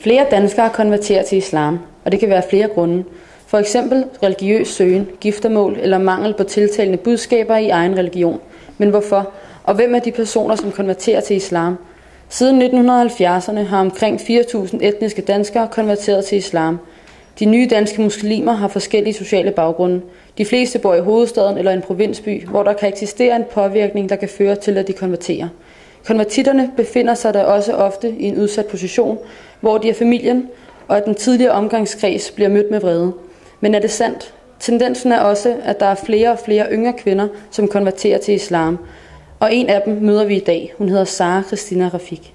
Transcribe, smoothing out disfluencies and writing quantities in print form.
Flere danskere konverterer til islam, og det kan være flere grunde. For eksempel religiøs søgen, giftermål eller mangel på tiltalende budskaber i egen religion. Men hvorfor? Og hvem er de personer, som konverterer til islam? Siden 1970'erne har omkring 4.000 etniske danskere konverteret til islam. De nye danske muslimer har forskellige sociale baggrunde. De fleste bor i hovedstaden eller en provinsby, hvor der kan eksistere en påvirkning, der kan føre til, at de konverterer. Konvertitterne befinder sig da også ofte i en udsat position, hvor de er familien, og at den tidligere omgangskreds bliver mødt med vrede. Men er det sandt? Tendensen er også, at der er flere og flere yngre kvinder, som konverterer til islam. Og en af dem møder vi i dag. Hun hedder Sara Christina Rafik.